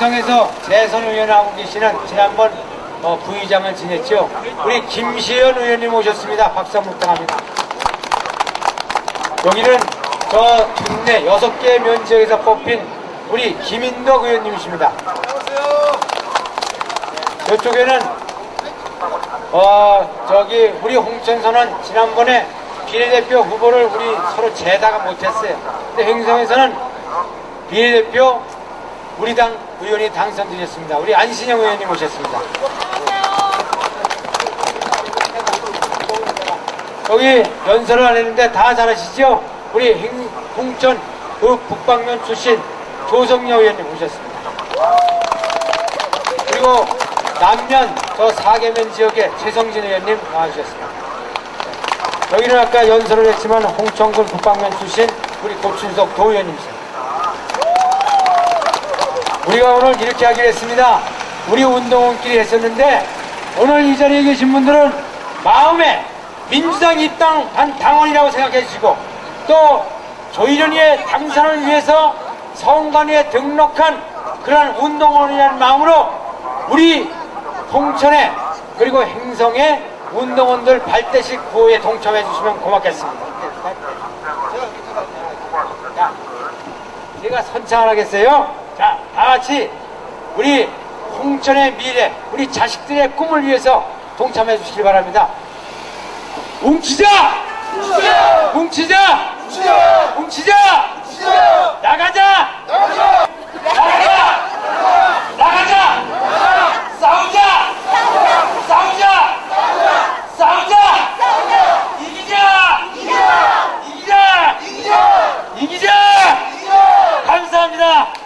횡성에서 재선 의원하고 계시는 지난번 부의장을 지냈죠. 우리 김시현 의원님 오셨습니다. 박수 한번 부탁합니다. 여기는 저 국내 6개 면지역에서 뽑힌 우리 김인덕 의원님이십니다. 이쪽에는 저기 우리 홍천서는 지난번에 비례대표 후보를 우리 서로 제다가 못했어요. 근데 횡성에서는 비례대표 우리 당 의원이 당선되셨습니다. 우리 안신영 의원님 오셨습니다. 여기 연설을 안 했는데 다 잘하시죠? 우리 홍천 북방면 출신 조성여 의원님 오셨습니다. 그리고 남면 저 사계면 지역의 최성진 의원님 나와주셨습니다. 여기는 아까 연설을 했지만 홍천군 북방면 출신 우리 고춘석 도 의원님이십니다. 우리가 오늘 이렇게 하기로 했습니다. 우리 운동원끼리 했었는데 오늘 이 자리에 계신 분들은 마음에 민주당 입당한 당원이라고 생각해 주시고 또 조희련이의 당선을 위해서 선관위에 등록한 그런 운동원이라는 마음으로 우리 홍천에 그리고 행성의 운동원들 발대식 구호에 동참해 주시면 고맙겠습니다. 자, 제가 선창을 하겠어요. 자, 다같이 우리 홍천의 미래, 우리 자식들의 꿈을 위해서 동참해 주시기 바랍니다. 뭉치자! 뭉치자! 뭉치자! 뭉치자! 뭉치자! 나가자! 나가자! 나가자! 나가자! 싸우자! 싸우자! 싸우자! 이기자! 이기자! 이기자! 감사합니다.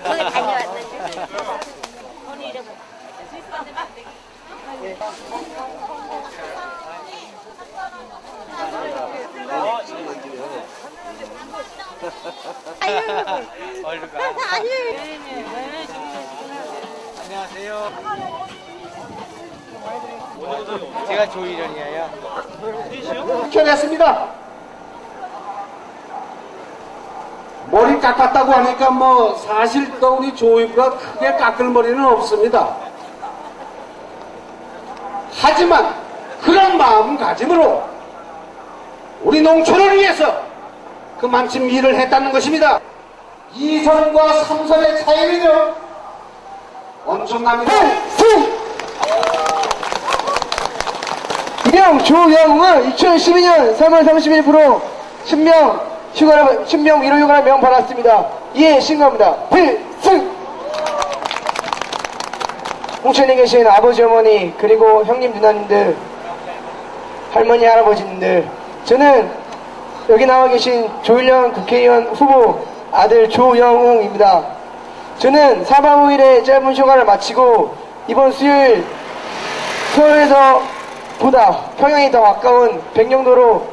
오늘 다녀왔는데 오늘 이름 안녕하세요. 제가 조희련이에요. 결했습니다. 머리 깎았다고 하니까 뭐 사실 또 우리 조이가 크게 깎을 머리는 없습니다. 하지만 그런 마음가짐으로 우리 농촌을 위해서 그만큼 일을 했다는 것입니다. 2선과 3선의 차이는요 엄청납니다. 이명 조영웅은 2012년 3월 30일 프로 신명 위로 휴가를 명 받았습니다. 이에 신고합니다. 필승! 홍천에 계신 아버지 어머니 그리고 형님 누나님들 할머니 할아버지님들 저는 여기 나와 계신 조일련 국회의원 후보 아들 조영웅입니다. 저는 4박 5일의 짧은 휴가를 마치고 이번 수요일 서울에서 보다 평양이 더 가까운 백령도로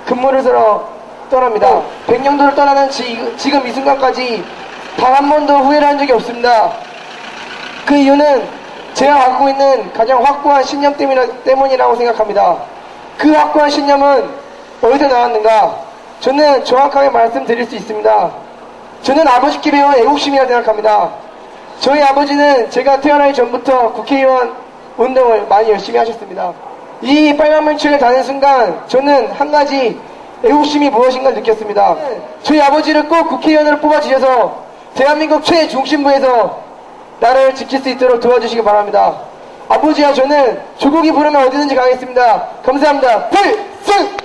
근무를 서러 떠납니다. 백령도를 떠나는 지금 이 순간까지 단 한 번도 후회를 한 적이 없습니다. 그 이유는 제가 갖고 있는 가장 확고한 신념 때문이라고 생각합니다. 그 확고한 신념은 어디서 나왔는가? 저는 정확하게 말씀드릴 수 있습니다. 저는 아버지께 배운 애국심이라 생각합니다. 저희 아버지는 제가 태어나기 전부터 국회의원 운동을 많이 열심히 하셨습니다. 이 빨간문책을 다는 순간 저는 한 가지 애국심이 무엇인가를 느꼈습니다. 저희 아버지를 꼭 국회의원으로 뽑아주셔서 대한민국 최중심부에서 나라를 지킬 수 있도록 도와주시기 바랍니다. 아버지와 저는 조국이 부르면 어디든지 가겠습니다. 감사합니다. 필승!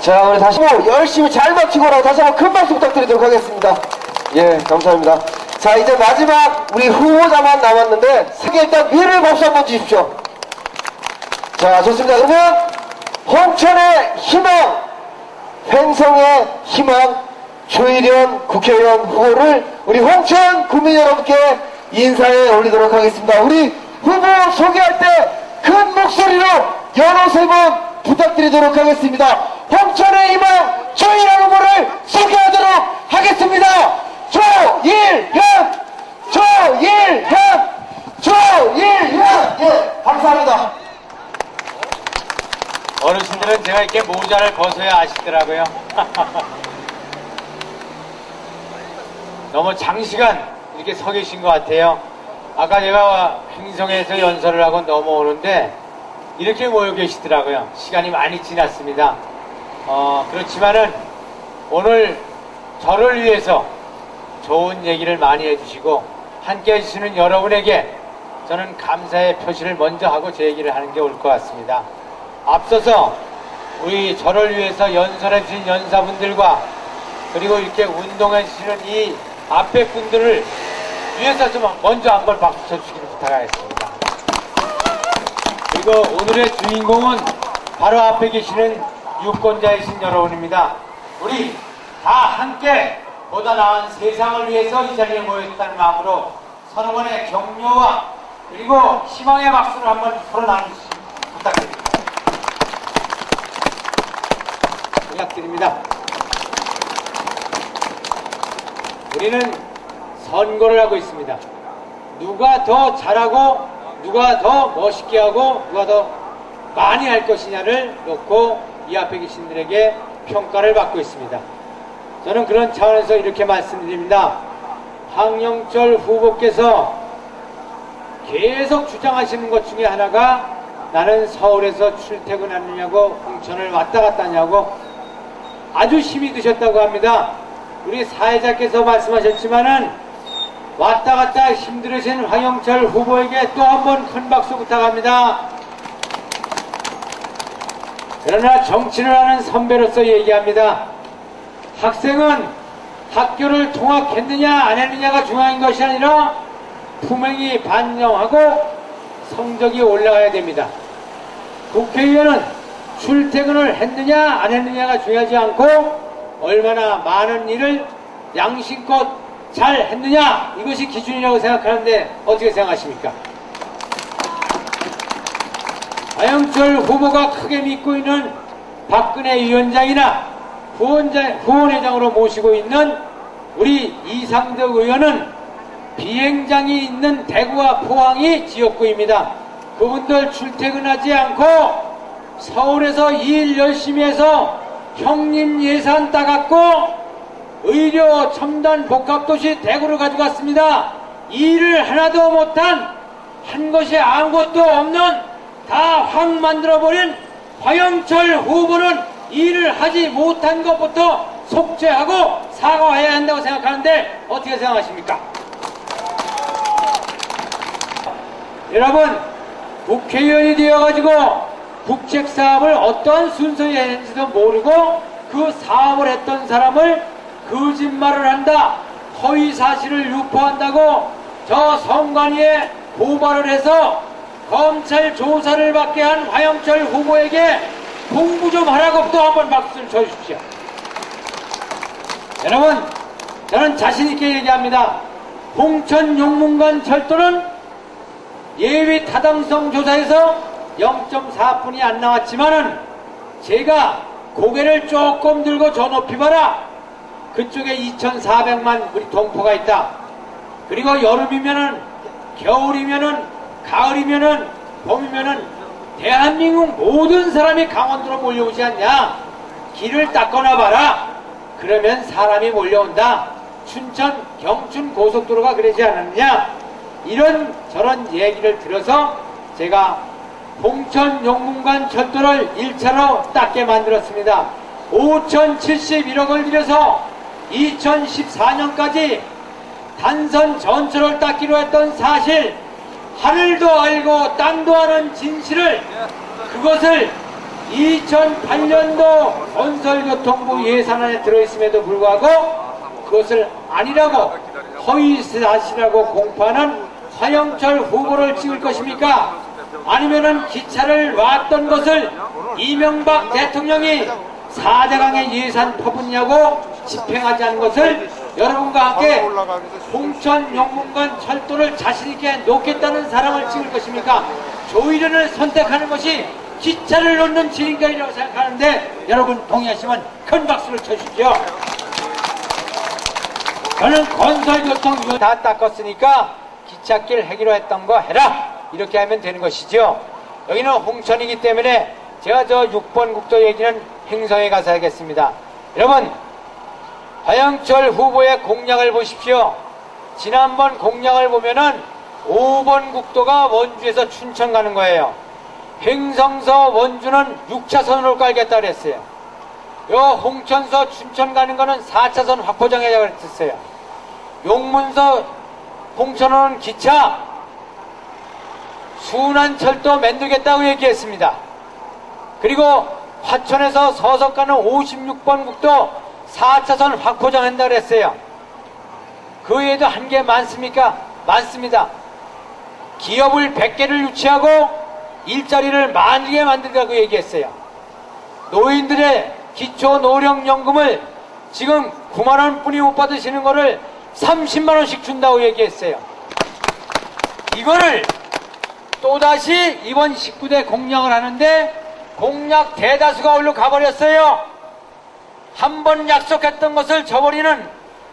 자, 우리 다시 열심히 잘 마치고라고 다시 한번 큰 박수 부탁드리도록 하겠습니다. 예, 감사합니다. 자, 이제 마지막 우리 후보자만 남았는데 세계 일단 미래를 박수 한번 주십시오. 자, 좋습니다. 그러면 홍천의 희망, 횡성의 희망, 조일현 국회의원 후보를 우리 홍천 국민 여러분께 인사해 올리도록 하겠습니다. 우리 후보 소개할 때 큰 목소리로 여러 세 번 부탁드리도록 하겠습니다. 홍천의 희망 조일현 후보를 소개하도록 하겠습니다. 조일현! 조일현! 조일현! 예, 감사합니다. 어르신들은 제가 이렇게 모자를 벗어야 아시더라고요. 너무 장시간 이렇게 서 계신 것 같아요. 아까 제가 행성에서 연설을 하고 넘어오는데 이렇게 모여 계시더라고요. 시간이 많이 지났습니다. 그렇지만은 오늘 저를 위해서 좋은 얘기를 많이 해주시고 함께 해주시는 여러분에게 저는 감사의 표시를 먼저 하고 제 얘기를 하는 게 올 것 같습니다. 앞서서 우리 저를 위해서 연설해 주신 연사분들과 그리고 이렇게 운동해 주시는 이 앞에 분들을 위해서 좀 먼저 한번 박수 쳐주시기를 부탁하겠습니다. 그리고 오늘의 주인공은 바로 앞에 계시는 유권자이신 여러분입니다. 우리 다 함께 보다 나은 세상을 위해서 이 자리에 모였다는 마음으로 서로 간의 격려와 그리고 희망의 박수를 한번 서로 나누시기 부탁드립니다. 부탁드립니다. 우리는 선거를 하고 있습니다. 누가 더 잘하고 누가 더 멋있게 하고 누가 더 많이 할 것이냐를 놓고 이 앞에 계신 분들에게 평가를 받고 있습니다. 저는 그런 차원에서 이렇게 말씀드립니다. 황영철 후보께서 계속 주장하시는 것 중에 하나가 나는 서울에서 출퇴근하느냐고 홍천을 왔다 갔다 하냐고 아주 힘이 드셨다고 합니다. 우리 사회자께서 말씀하셨지만은 왔다 갔다 힘들으신 황영철 후보에게 또 한 번 큰 박수 부탁합니다. 그러나 정치를 하는 선배로서 얘기합니다. 학생은 학교를 통학했느냐 안 했느냐가 중요한 것이 아니라 품행이 반영하고 성적이 올라가야 됩니다. 국회의원은 출퇴근을 했느냐 안 했느냐가 중요하지 않고 얼마나 많은 일을 양심껏 잘 했느냐 이것이 기준이라고 생각하는데 어떻게 생각하십니까? 황영철 후보가 크게 믿고 있는 박근혜 위원장이나 후원회장으로 모시고 있는 우리 이상덕 의원은 비행장이 있는 대구와 포항이 지역구입니다. 그분들 출퇴근하지 않고 서울에서 일 열심히 해서 형님 예산 따갖고 의료 첨단 복합도시 대구를 가져갔습니다. 일을 하나도 못한 한 것이 아무것도 없는 다 확 만들어버린 황영철 후보는 일을 하지 못한 것부터 속죄하고 사과해야 한다고 생각하는데 어떻게 생각하십니까? 여러분 국회의원이 되어가지고 국책사업을 어떠한 순서에 했는지도 모르고 그 사업을 했던 사람을 거짓말을 한다, 허위사실을 유포한다고 저 선관위에 고발을 해서 검찰 조사를 받게 한 황영철 후보에게 공부 좀 하라고 또 한번 박수를 쳐주십시오. 여러분 저는 자신있게 얘기합니다. 홍천 용문관 철도는 예비 타당성 조사에서 0.4분이 안 나왔지만은 제가 고개를 조금 들고 저 높이 봐라. 그쪽에 2,400만 우리 동포가 있다. 그리고 여름이면은 겨울이면은 가을이면은 봄이면은 대한민국 모든 사람이 강원도로 몰려오지 않냐. 길을 닦아놔 봐라. 그러면 사람이 몰려온다. 춘천 경춘 고속도로가 그러지 않았냐. 이런 저런 얘기를 들어서 제가 홍천 용문관 철도를 1차로 닦게 만들었습니다. 5,071억을 들여서 2014년까지 단선 전철을 닦기로 했던 사실, 하늘도 알고 땅도 아는 진실을, 그것을 2008년도 건설교통부 예산안에 들어있음에도 불구하고 그것을 아니라고 허위사실이라고 공포하는 황영철 후보를 찍을 것입니까? 아니면은 기차를 놨던 것을 이명박 대통령이 4대강의 예산 퍼붓냐고 집행하지 않은 것을 여러분과 함께 홍천 영문관 철도를 자신있게 놓겠다는 사람을 찍을 것입니까? 조의련을 선택하는 것이 기차를 놓는 지름길이라고 생각하는데 여러분 동의하시면 큰 박수를 쳐주십시오. 저는 건설교통위원 다 닦았으니까 기찻길 하기로 했던 거 해라, 이렇게 하면 되는 것이죠. 여기는 홍천이기 때문에 제가 저 6번 국도 얘기는 행성에 가서 하겠습니다. 여러분, 화영철 후보의 공약을 보십시오. 지난번 공약을 보면은 5번 국도가 원주에서 춘천 가는 거예요. 행성서 원주는 6차선으로 깔겠다 그랬어요. 요 홍천서 춘천 가는 거는 4차선 확보정하자고 그랬어요. 용문서 홍천은 기차, 순환철도 만들겠다고 얘기했습니다. 그리고 화천에서 서석 가는 56번 국도 4차선 확보정한다 그랬어요. 그 외에도 한 게 많습니까? 많습니다. 기업을 100개를 유치하고 일자리를 10,000개 만들자고 얘기했어요. 노인들의 기초노령연금을 지금 9만원 뿐이 못 받으시는 거를 30만원씩 준다고 얘기했어요. 이거를 또다시 이번 19대 공약을 하는데 공약 대다수가 올로 가버렸어요. 한 번 약속했던 것을 저버리는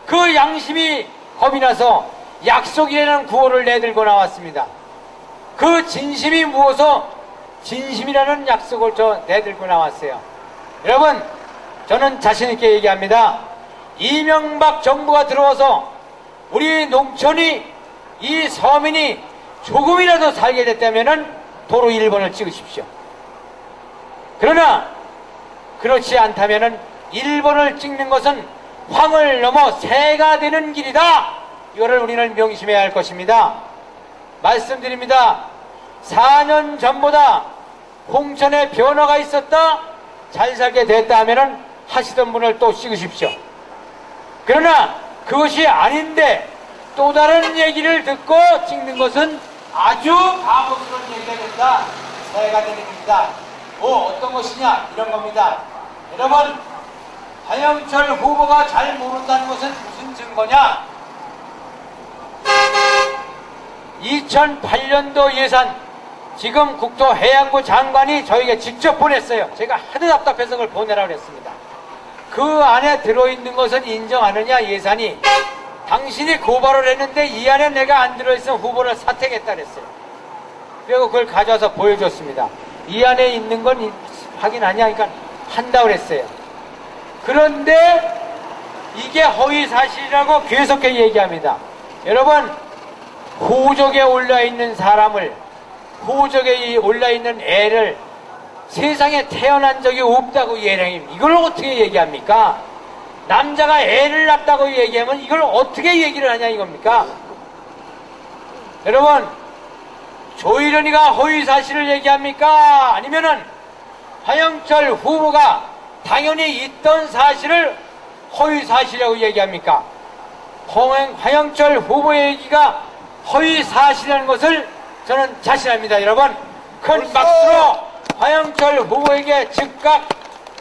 그 양심이 겁이 나서 약속이라는 구호를 내들고 나왔습니다. 그 진심이 무엇서 진심이라는 약속을 내들고 나왔어요. 여러분, 저는 자신있게 얘기합니다. 이명박 정부가 들어와서 우리 농촌이, 이 서민이 조금이라도 살게 됐다면 도로 1번을 찍으십시오. 그러나 그렇지 않다면 1번을 찍는 것은 황을 넘어 새가 되는 길이다. 이거를 우리는 명심해야 할 것입니다. 말씀드립니다. 4년 전보다 홍천에 변화가 있었다, 잘 살게 됐다 하면 하시던 분을 또 찍으십시오. 그러나 그것이 아닌데 또 다른 얘기를 듣고 찍는 것은 아주 바보스러운 얘기가 된다. 새가 되는 길이다. 어떤 것이냐, 이런 겁니다. 여러분, 화영철 후보가 잘 모른다는 것은 무슨 증거냐? 2008년도 예산 지금 국토해양부 장관이 저에게 직접 보냈어요. 제가 하도 답답해서 그걸 보내라고 했습니다. 그 안에 들어있는 것은 인정하느냐, 예산이. 당신이 고발을 했는데 이 안에 내가 안 들어있으면 후보를 사퇴하겠다 그랬어요. 그리고 그걸 가져와서 보여줬습니다. 이 안에 있는 건 확인하냐, 그러니까 한다고 그랬어요. 그런데 이게 허위사실이라고 계속해서 얘기합니다. 여러분, 호적에 올라있는 사람을, 호적에 올라있는 애를 세상에 태어난 적이 없다고 얘기합니다. 이걸 어떻게 얘기합니까? 남자가 애를 낳았다고 얘기하면 이걸 어떻게 얘기를 하냐 이겁니까? 여러분, 조희련이가 허위사실을 얘기합니까? 아니면은 화영철 후보가 당연히 있던 사실을 허위사실이라고 얘기합니까? 화영철 후보의 얘기가 허위사실이라는 것을 저는 자신합니다. 여러분, 큰 박수로 화영철 후보에게 즉각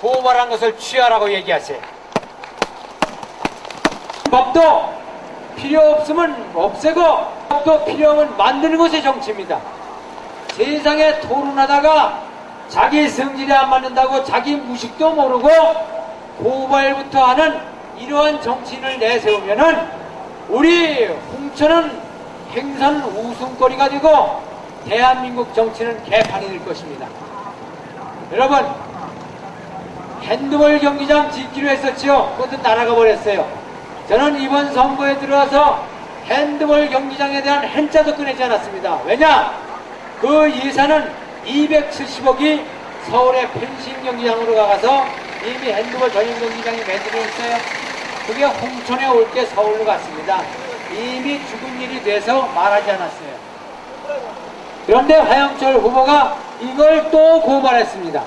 고발한 것을 취하라고 얘기하세요. 법도 필요 없으면 없애고, 법도 필요 없으면 만드는 것이 정치입니다. 세상에 토론하다가 자기 성질이 안 맞는다고 자기 무식도 모르고 고발부터 하는 이러한 정치인을 내세우면은 우리 홍천은 행선 웃음거리가 되고 대한민국 정치는 개판이 될 것입니다. 여러분, 핸드볼 경기장 짓기로 했었지요. 그것도 날아가 버렸어요. 저는 이번 선거에 들어와서 핸드볼 경기장에 대한 한자도 꺼내지 않았습니다. 왜냐? 그 예산은 270억이 서울의 펜싱 경기장으로 가서 이미 핸드볼 전용 경기장이 만들어 있어요. 그게 홍천에 올 게 서울로 갔습니다. 이미 죽은 일이 돼서 말하지 않았어요. 그런데 화영철 후보가 이걸 또 고발했습니다.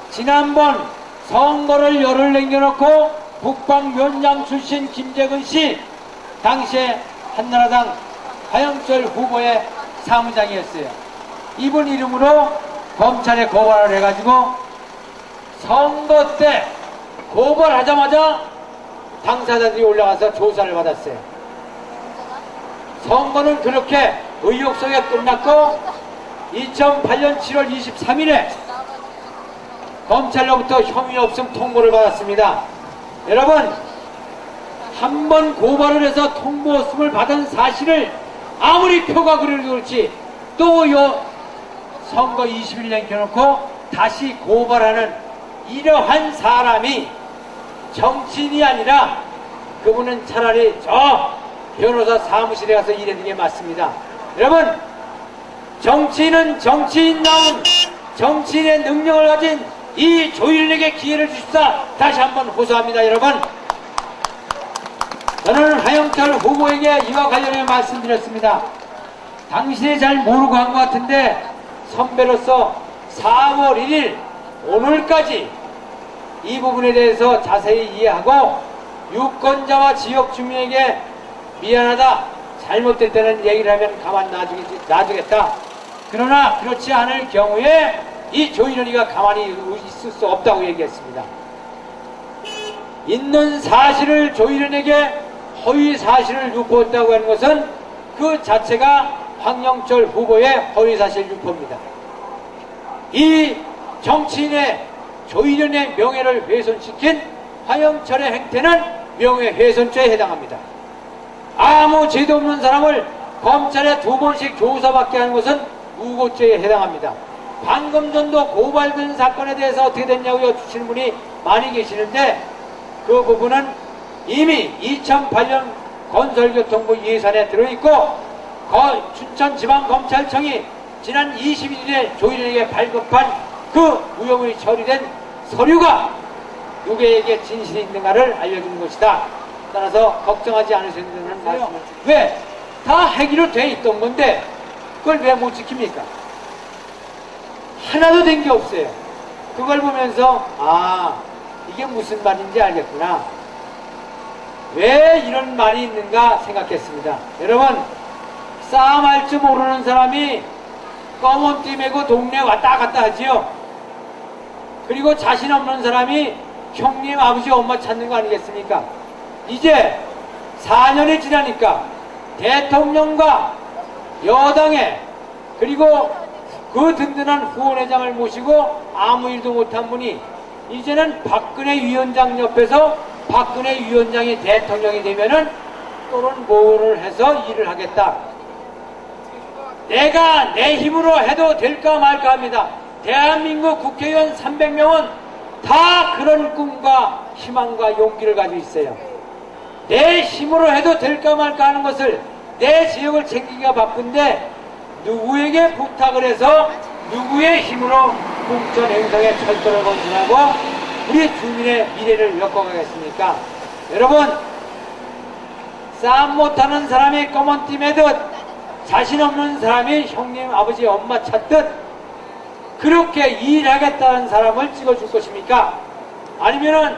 지난번 선거를 열을 남겨놓고 국방위원장 출신 김재근 씨, 당시에 한나라당 화영철 후보의 사무장이었어요. 이분 이름으로 검찰에 고발을 해가지고 선거 때 고발하자마자 당사자들이 올라가서 조사를 받았어요. 선거는 그렇게 의혹 속에 끝났고 2008년 7월 23일에 검찰로부터 혐의 없음 통보를 받았습니다. 여러분, 한 번 고발을 해서 통보 없음을 받은 사실을 아무리 표가 그래도 그렇지 또 선거 20일 남겨놓고 다시 고발하는 이러한 사람이 정치인이 아니라 그분은 차라리 저 변호사 사무실에 가서 일하는 게 맞습니다. 여러분, 정치인은 정치인다운 정치인의 능력을 가진 이 조일에게 기회를 주십사 다시 한번 호소합니다. 여러분, 저는 하영철 후보에게 이와 관련해 말씀드렸습니다. 당신이 잘 모르고 한 것 같은데 선배로서 4월 1일 오늘까지 이 부분에 대해서 자세히 이해하고 유권자와 지역 주민에게 미안하다, 잘못될 때는 얘기를 하면 가만 놔두겠다. 그러나 그렇지 않을 경우에 이 조인원이가 가만히 있을 수 없다고 얘기했습니다. 있는 사실을 조인원에게 허위 사실을 유포했다고 하는 것은 그 자체가 황영철 후보의 허위 사실 유포입니다. 이 정치인의 조인원의 명예를 훼손시킨 황영철의 행태는 명예훼손죄에 해당합니다. 아무 죄도 없는 사람을 검찰에 2번씩 조사받게 하는 것은 무고죄에 해당합니다. 방금 전도 고발된 사건에 대해서 어떻게 됐냐고 여쭈시는 분이 많이 계시는데 그 부분은 이미 2008년 건설교통부 예산에 들어있고 춘천지방검찰청이 지난 21일에 조인에게 발급한 그 무혐의 처리된 서류가 누구에게 진실이 있는가를 알려주는 것이다. 따라서 걱정하지 않으셔도 되는 말씀을. 왜? 다 해기로 돼 있던 건데 그걸 왜 못 지킵니까? 하나도 된 게 없어요. 그걸 보면서 아, 이게 무슨 말인지 알겠구나. 왜 이런 말이 있는가 생각했습니다. 여러분, 싸움할 줄 모르는 사람이 검은 띠 메고 동네 왔다 갔다 하지요. 그리고 자신 없는 사람이 형님, 아버지, 엄마 찾는 거 아니겠습니까? 이제 4년이 지나니까 대통령과 여당에 그리고 그 든든한 후원회장을 모시고 아무 일도 못한 분이 이제는 박근혜 위원장 옆에서 박근혜 위원장이 대통령이 되면은 또는 뭐를 해서 일을 하겠다. 내가 내 힘으로 해도 될까 말까 합니다. 대한민국 국회의원 300명은 다 그런 꿈과 희망과 용기를 가지고 있어요. 내 힘으로 해도 될까 말까 하는 것을 내 지역을 챙기기가 바쁜데 누구에게 부탁을 해서 누구의 힘으로 공천 행성의 철도를 건설하고 우리 주민의 미래를 엮어가겠습니까? 여러분, 싸움 못하는 사람이 검은 띠 매듯 자신 없는 사람이 형님, 아버지, 엄마 찾듯 그렇게 일하겠다는 사람을 찍어줄 것입니까? 아니면은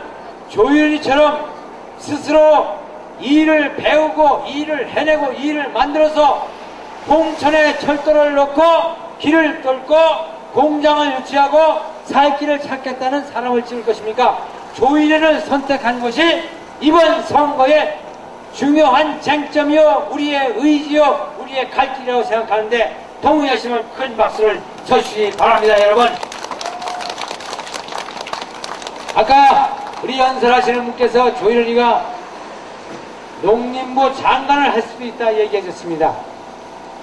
조윤희처럼 스스로 일을 배우고 일을 해내고 일을 만들어서 공천에 철도를 넣고 길을 뚫고 공장을 유치하고 살 길을 찾겠다는 사람을 찍을 것입니까? 조인혜를 선택한 것이 이번 선거의 중요한 쟁점이요, 우리의 의지요, 우리의 갈 길이라고 생각하는데 동의하시면 큰 박수를 쳐주시기 바랍니다. 여러분, 아까 우리 연설하시는 분께서 조인혜가 농림부 장관을 할 수도 있다 얘기해 줬습니다.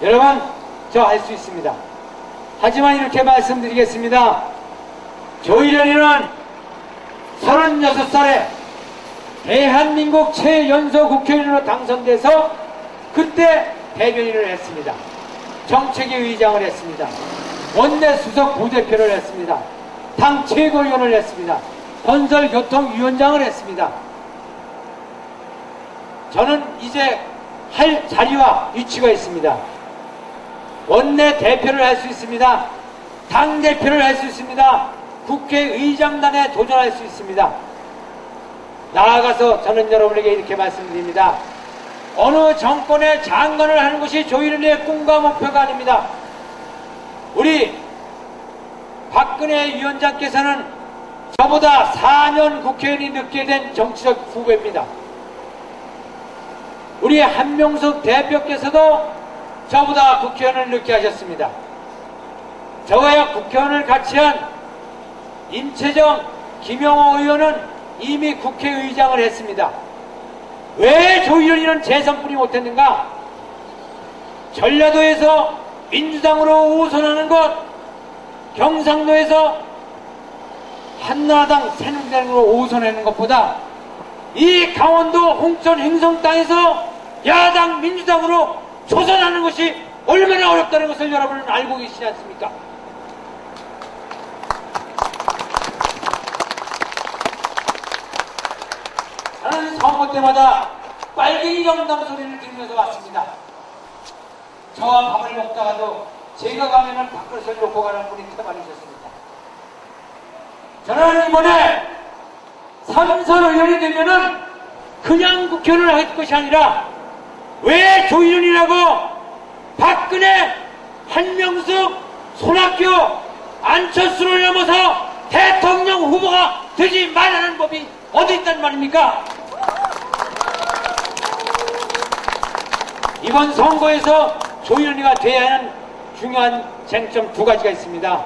여러분, 저 할 수 있습니다. 하지만 이렇게 말씀드리겠습니다. 조일현이는 36살에 대한민국 최연소 국회의원으로 당선돼서 그때 대변인을 했습니다. 정책위 의장을 했습니다. 원내 수석 부대표를 했습니다. 당 최고위원을 했습니다. 건설교통위원장을 했습니다. 저는 이제 할 자리와 위치가 있습니다. 원내 대표를 할 수 있습니다. 당 대표를 할 수 있습니다. 국회의장단에 도전할 수 있습니다. 나아가서 저는 여러분에게 이렇게 말씀드립니다. 어느 정권의 장관을 하는 것이 조일현의 꿈과 목표가 아닙니다. 우리 박근혜 위원장께서는 저보다 4년 국회의원이 늦게 된 정치적 후배입니다. 우리 한명숙 대표께서도 저보다 국회의원을 늦게 하셨습니다. 저와 국회의원을 같이 한 임채정, 김영호 의원은 이미 국회의장을 했습니다. 왜 조희연이는 재선뿐이 못했는가? 전라도에서 민주당으로 우선하는 것, 경상도에서 한나라당 새누리당으로 우선하는 것보다 이 강원도 홍천 행성 땅에서 야당 민주당으로 초선하는 것이 얼마나 어렵다는 것을 여러분은 알고 계시지 않습니까? 저는 선거 때마다 빨갱이 정당 소리를 들으면서 왔습니다. 저와 밥을 먹다가도 제가 가면은 밥그릇을 놓고 가는 분이 꽤 많으셨습니다. 저는 이번에 삼선 의원이 되면은 그냥 국회의원을 할 것이 아니라 왜 조희연이라고 박근혜, 한명숙, 손학규, 안철수를 넘어서 대통령 후보가 되지 말라는 법이 어디 있단 말입니까? 이번 선거에서 조희연이가 돼야 하는 중요한 쟁점 두 가지가 있습니다.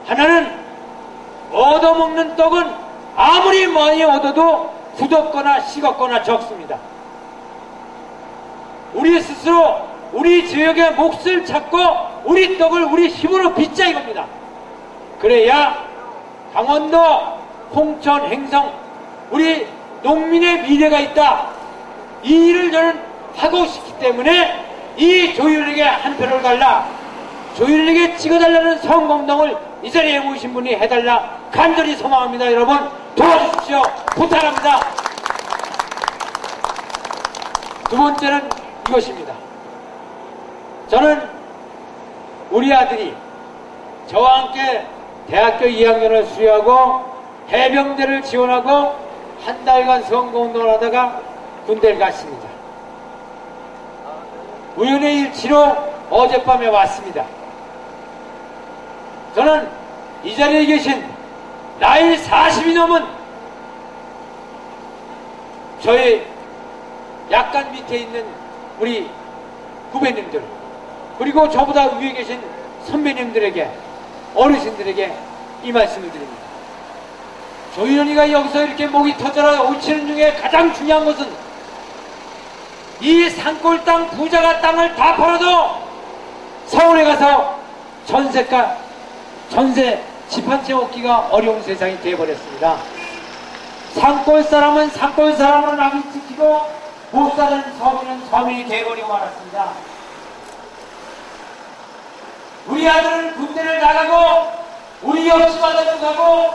하나는 얻어먹는 떡은 아무리 많이 얻어도 굳었거나 식었거나 적습니다. 우리 스스로 우리 지역의 몫을 찾고 우리 떡을 우리 힘으로 빚자 이겁니다. 그래야 강원도, 홍천, 행성 우리 농민의 미래가 있다. 이 일을 저는 하고 싶기 때문에 이 조희연에게 한 표를 달라, 조희연에게 찍어달라는 선거운동을 이 자리에 모신 분이 해달라 간절히 소망합니다. 여러분 도와주십시오. 부탁합니다. 두 번째는 이것입니다. 저는 우리 아들이 저와 함께 대학교 2학년을 수료하고 해병대를 지원하고 한 달간 선거운동을 하다가 군대를 갔습니다. 우연의 일치로 어젯밤에 왔습니다. 저는 이 자리에 계신 나이 40이 넘은 저의 약간 밑에 있는 우리 후배님들, 그리고 저보다 위에 계신 선배님들에게, 어르신들에게 이 말씀을 드립니다. 조희연이가 여기서 이렇게 목이 터져라 오치는 중에 가장 중요한 것은 이 산골 땅 부자가 땅을 다 팔아도 서울에 가서 전세 집 한 채 얻기가 어려운 세상이 되어버렸습니다. 산골 사람은 산골 사람으로 남이 지키고 못 사는 서민은 서민이 되어버리고 말았습니다. 우리 아들은 군대를 나가고 우리 옆집 아들도 가고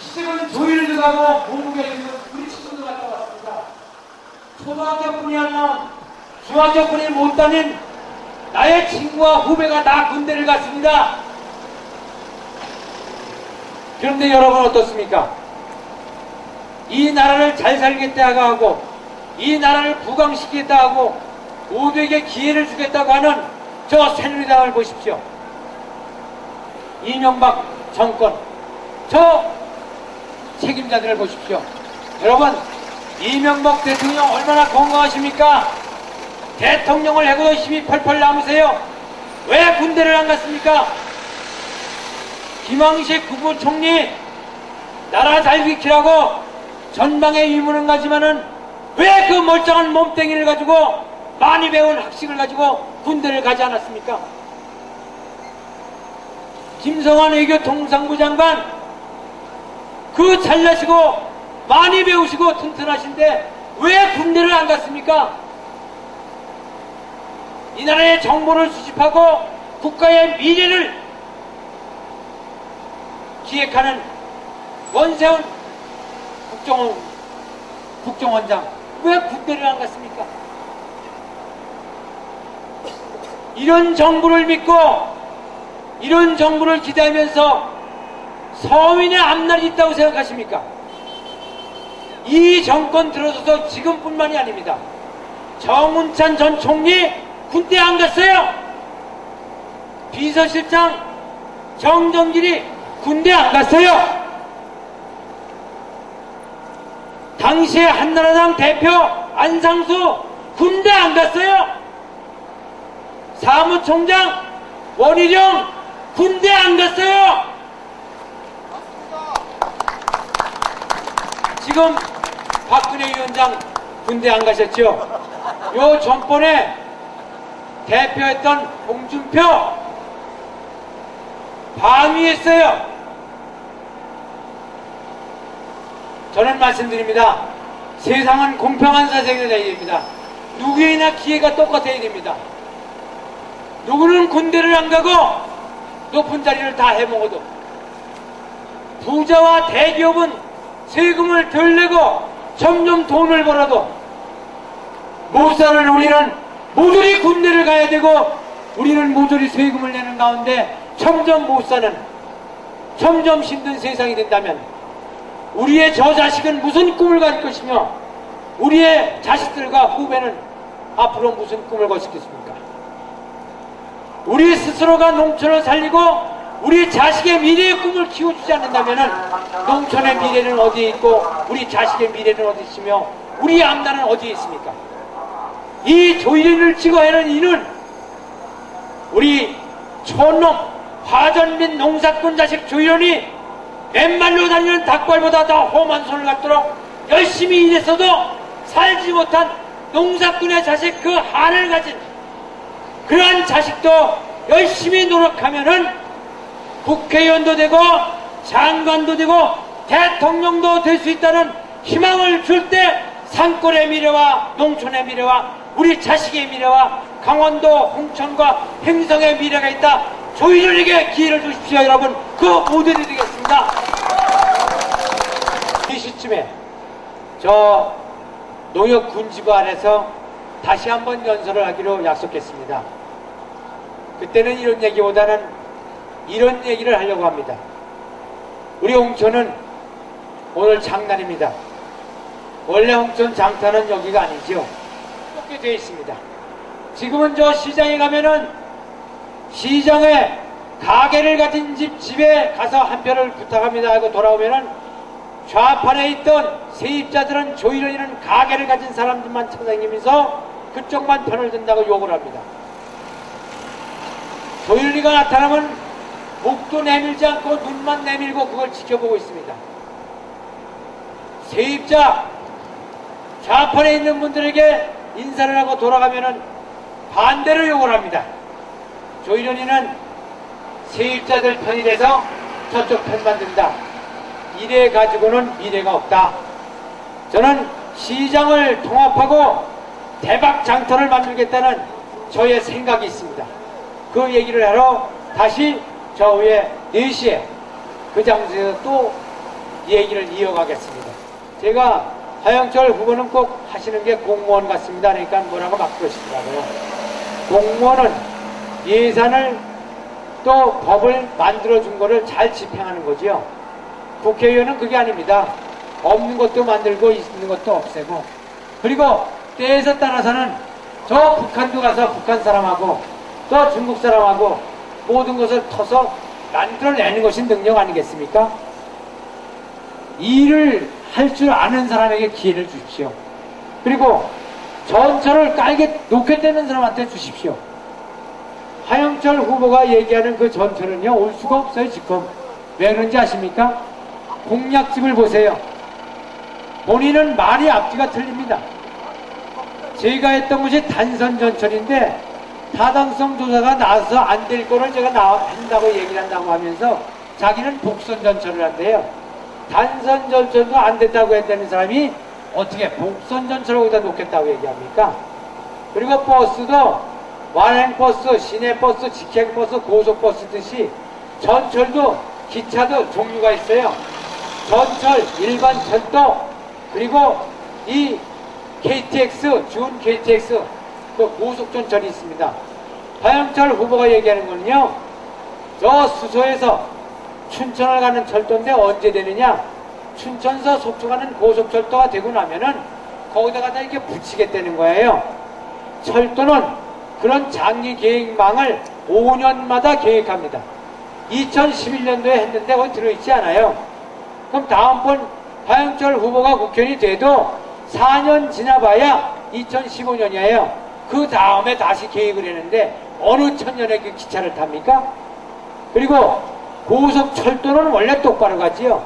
시집은 조일도 가고 공부교육은 우리 친구도 갔다 왔습니다. 초등학교뿐이 안 나온 중학교뿐이 못 다닌 나의 친구와 후배가 다 군대를 갔습니다. 그런데 여러분 어떻습니까? 이 나라를 잘 살겠다고 하고 이 나라를 부강시키겠다 하고 모두에게 기회를 주겠다고 하는 저 새누리당을 보십시오. 이명박 정권, 저 책임자들을 보십시오. 여러분, 이명박 대통령 얼마나 건강하십니까? 대통령을 해고도 힘이 펄펄 남으세요. 왜 군대를 안 갔습니까? 김황식 국무총리 나라 잘 지키라고 전방에 위문은 가지만은 왜 그 멀쩡한 몸뚱이를 가지고 많이 배운 학식을 가지고 군대를 가지 않았습니까? 김성환 외교통상부 장관, 그 잘나시고 많이 배우시고 튼튼하신데 왜 군대를 안 갔습니까? 이 나라의 정보를 수집하고 국가의 미래를 기획하는 원세훈 국정원장 왜 군대를 안 갔습니까? 이런 정부를 믿고 이런 정부를 기대하면서 서민의 앞날이 있다고 생각하십니까? 이 정권 들어서서 지금뿐만이 아닙니다. 정운찬 전 총리 군대 안 갔어요. 비서실장 정정길이 군대 안 갔어요. 당시에 한나라당 대표 안상수 군대 안 갔어요? 사무총장 원희룡 군대 안 갔어요? 지금 박근혜 위원장 군대 안 가셨죠? 요 전번에 대표했던 홍준표 방위했어요. 저는 말씀드립니다. 세상은 공평한 사회가 되어야 됩니다. 누구에나 기회가 똑같아야 됩니다. 누구는 군대를 안 가고 높은 자리를 다 해먹어도 부자와 대기업은 세금을 덜 내고 점점 돈을 벌어도 못 사는 우리는 모조리 군대를 가야 되고 우리는 모조리 세금을 내는 가운데 점점 못 사는 점점 힘든 세상이 된다면 우리의 저 자식은 무슨 꿈을 가질 것이며 우리의 자식들과 후배는 앞으로 무슨 꿈을 거시겠습니까? 우리 스스로가 농촌을 살리고 우리 자식의 미래의 꿈을 키워주지 않는다면 농촌의 미래는 어디에 있고 우리 자식의 미래는 어디 있으며 우리 앞날은 어디에 있습니까? 이 조일련을 찍어내는 이는 우리 촌놈 화전민 농사꾼 자식 조일련이 맨발로 다니는 닭발보다 더 험한 손을 갖도록 열심히 일했어도 살지 못한 농사꾼의 자식 그 한을 가진 그러한 자식도 열심히 노력하면은 국회의원도 되고 장관도 되고 대통령도 될 수 있다는 희망을 줄 때 산골의 미래와 농촌의 미래와 우리 자식의 미래와 강원도 홍천과 행성의 미래가 있다. 조일련에게 기회를 주십시오. 여러분 그 모델이 되겠습니다. 이 시점에 저 농협군지부 안에서 다시 한번 연설을 하기로 약속했습니다. 그때는 이런 얘기보다는 이런 얘기를 하려고 합니다. 우리 홍천은 오늘 장날입니다. 원래 홍천 장터는 여기가 아니죠. 이렇게 되어 있습니다. 지금은 저 시장에 가면은 시장에 가게를 가진 집에 가서 한 편을 부탁합니다 하고 돌아오면은 좌판에 있던 세입자들은 조일련이라는 가게를 가진 사람들만 찾아다니면서 그쪽만 편을 든다고 욕을 합니다. 조일련이가 나타나면 목도 내밀지 않고 눈만 내밀고 그걸 지켜보고 있습니다. 세입자 좌판에 있는 분들에게 인사를 하고 돌아가면은 반대로 욕을 합니다. 조일련이는 세입자들 편이 돼서 저쪽 편만 든다. 이래 가지고는 미래가 없다. 저는 시장을 통합하고 대박 장터를 만들겠다는 저의 생각이 있습니다. 그 얘기를 하러 다시 저 후에 4시에 그 장소에서 또 얘기를 이어가겠습니다. 제가 하영철 후보는 꼭 하시는 게 공무원 같습니다. 그러니까 뭐라고 막 그러시더라고요. 공무원은 예산을 또 법을 만들어준 거를 잘 집행하는 거지요. 국회의원은 그게 아닙니다. 없는 것도 만들고 있는 것도 없애고 그리고 때에서 따라서는 저 북한도 가서 북한 사람하고 또 중국 사람하고 모든 것을 터서 만들어내는 것이 능력 아니겠습니까? 일을 할 줄 아는 사람에게 기회를 주십시오. 그리고 전철을 깔게 놓겠다는 사람한테 주십시오. 하영철 후보가 얘기하는 그 전철은요 올 수가 없어요. 지금 왜 그런지 아십니까? 공약집을 보세요. 본인은 말이 앞뒤가 틀립니다. 제가 했던 것이 단선 전철인데 타당성 조사가 나와서 안 될 거를 제가 한다고 얘기를 한다고 하면서 자기는 복선 전철을 한대요. 단선 전철도 안 됐다고 했다는 사람이 어떻게 복선 전철을 거기다 놓겠다고 얘기합니까? 그리고 버스도 완행버스, 시내버스, 직행버스, 고속버스 듯이 전철도 기차도 종류가 있어요. 전철, 일반 철도, 그리고 이 KTX, 준 KTX, 그 고속전철이 있습니다. 하영철 후보가 얘기하는 거는요, 저 수서에서 춘천을 가는 철도인데 언제 되느냐? 춘천서 속초 가는 고속철도가 되고 나면은 거기다가 이렇게 붙이겠다는 거예요. 철도는 그런 장기 계획망을 5년마다 계획합니다. 2011년도에 했는데 거기 들어있지 않아요. 그럼 다음번 하영철 후보가 국회의원이 돼도 4년 지나봐야 2015년이에요. 그 다음에 다시 계획을 했는데 어느 천년에 그 기차를 탑니까? 그리고 고속철도는 원래 똑바로 가지요.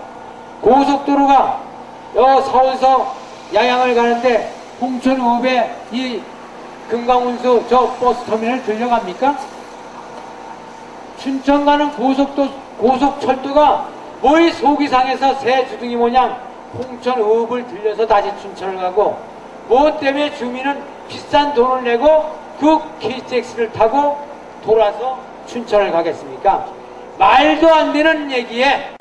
고속도로가 서울서 양양을 가는데 홍천읍에 이 금강운수 저 버스터미널 들려갑니까? 춘천 가는 고속철도가 뭐이 속이상에서 새 주둥이 모양 홍천읍을 들려서 다시 춘천을 가고 뭐 때문에 주민은 비싼 돈을 내고 그 KTX를 타고 돌아서 춘천을 가겠습니까? 말도 안 되는 얘기에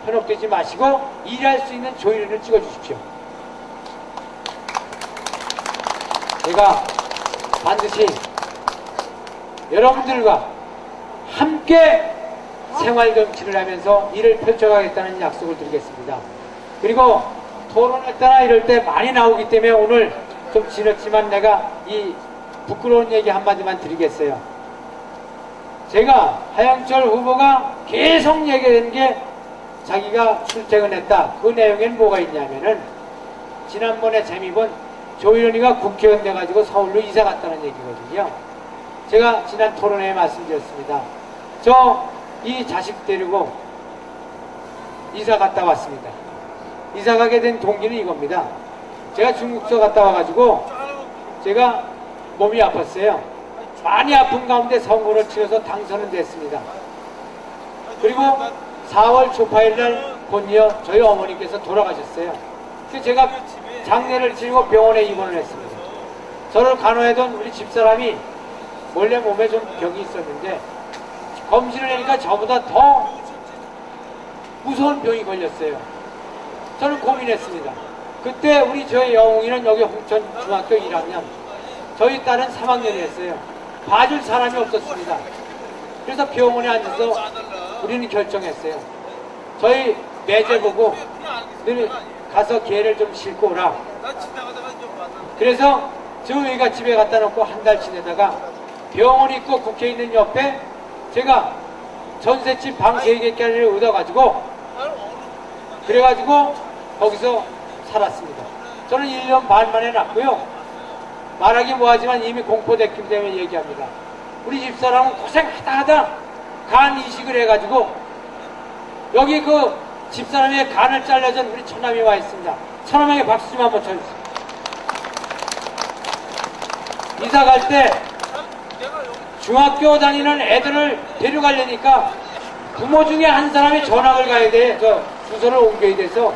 현혹되지 마시고 일할 수 있는 조율을 찍어주십시오. 제가 반드시 여러분들과 함께 생활정치를 하면서 일을 펼쳐가겠다는 약속을 드리겠습니다. 그리고 토론할 때나 이럴 때 많이 나오기 때문에 오늘 좀 지났지만 내가 이 부끄러운 얘기 한마디만 드리겠어요. 제가 하영철 후보가 계속 얘기한 게 자기가 출퇴근했다. 그 내용에는 뭐가 있냐면은 지난번에 재미본 조일원이가 국회의원 돼가지고 서울로 이사 갔다는 얘기거든요. 제가 지난 토론회에 말씀드렸습니다. 저 이 자식 데리고 이사 갔다 왔습니다. 이사 가게 된 동기는 이겁니다. 제가 중국서 갔다 와가지고 제가 몸이 아팠어요. 많이 아픈 가운데 선거를 치러서 당선은 됐습니다. 그리고 4월 초파일날 곧이어 저희 어머니께서 돌아가셨어요. 그래서 제가 장례를 치르고 병원에 입원을 했습니다. 저를 간호하던 우리 집사람이 원래 몸에 좀 병이 있었는데 검진을 하니까 저보다 더 무서운 병이 걸렸어요. 저는 고민했습니다. 그때 우리 저희 영웅이는 여기 홍천 중학교 1학년, 저희 딸은 3학년이었어요. 봐줄 사람이 없었습니다. 그래서 병원에 앉아서 우리는 결정했어요. 저희 매제 보고 늘 가서 개를 좀 싣고 오라. 그래서 저희가 집에 갖다 놓고 한 달 지내다가 병원 있고 국회 있는 옆에 제가 전셋집 방 3개짜리를 얻어가지고 그래가지고 거기서 살았습니다. 저는 1년 반 만에 낳고요. 말하기 뭐하지만 이미 공포됐기 때문에 얘기합니다. 우리 집사람은 고생하다 간 이식을 해가지고 여기 그 집사람의 간을 잘라준 우리 처남이 와 있습니다. 처남에게 박수 좀 한번 쳐주세요. 이사 갈 때 중학교 다니는 애들을 데려가려니까 부모 중에 한 사람이 전학을 가야 돼. 저 주소를 옮겨야 돼서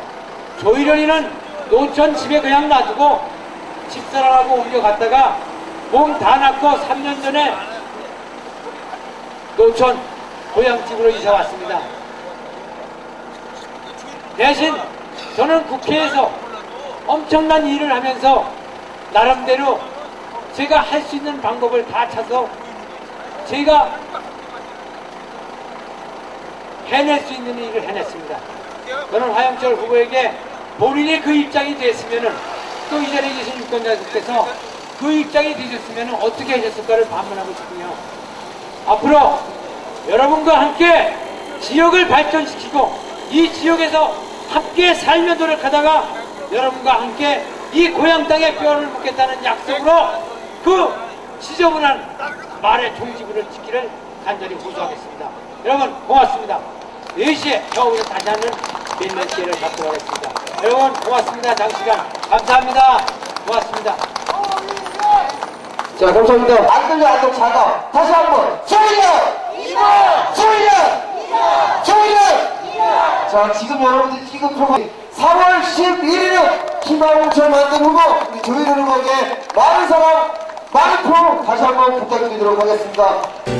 조일원이는 노천 집에 그냥 놔두고 집사람하고 옮겨갔다가 몸 다 낫고 3년 전에 노천 고향집으로 이사 왔습니다. 대신 저는 국회에서 엄청난 일을 하면서 나름대로 제가 할 수 있는 방법을 다 찾아서 제가 해낼 수 있는 일을 해냈습니다. 저는 화영철 후보에게 본인이 그 입장이 됐으면은 또 이 자리에 계신 유권자들께서 그 입장이 되셨으면 어떻게 하셨을까를 반문하고 싶군요. 앞으로 여러분과 함께 지역을 발전시키고 이 지역에서 함께 살며 노력하다가 여러분과 함께 이 고향 땅에 뼈를 묻겠다는 약속으로 그 지저분한 말의 종지부를 지키를 간절히 호소하겠습니다. 여러분 고맙습니다. 4시에 겨우에 다시 하는 몇몇 기회를 갖도록 하겠습니다. 여러분 고맙습니다. 장시간 감사합니다. 고맙습니다. 자, 감사합니다. 안 들려, 안 들려, 작아. 다시 한 번. 조일원! 조일원! 조일원! 자, 지금 여러분들 지금 보고 4월 11일은 희망홍천 만든 후보, 우리 조일원 후보에게 많은 사랑, 많은 포옹 다시 한 번 부탁드리도록 하겠습니다.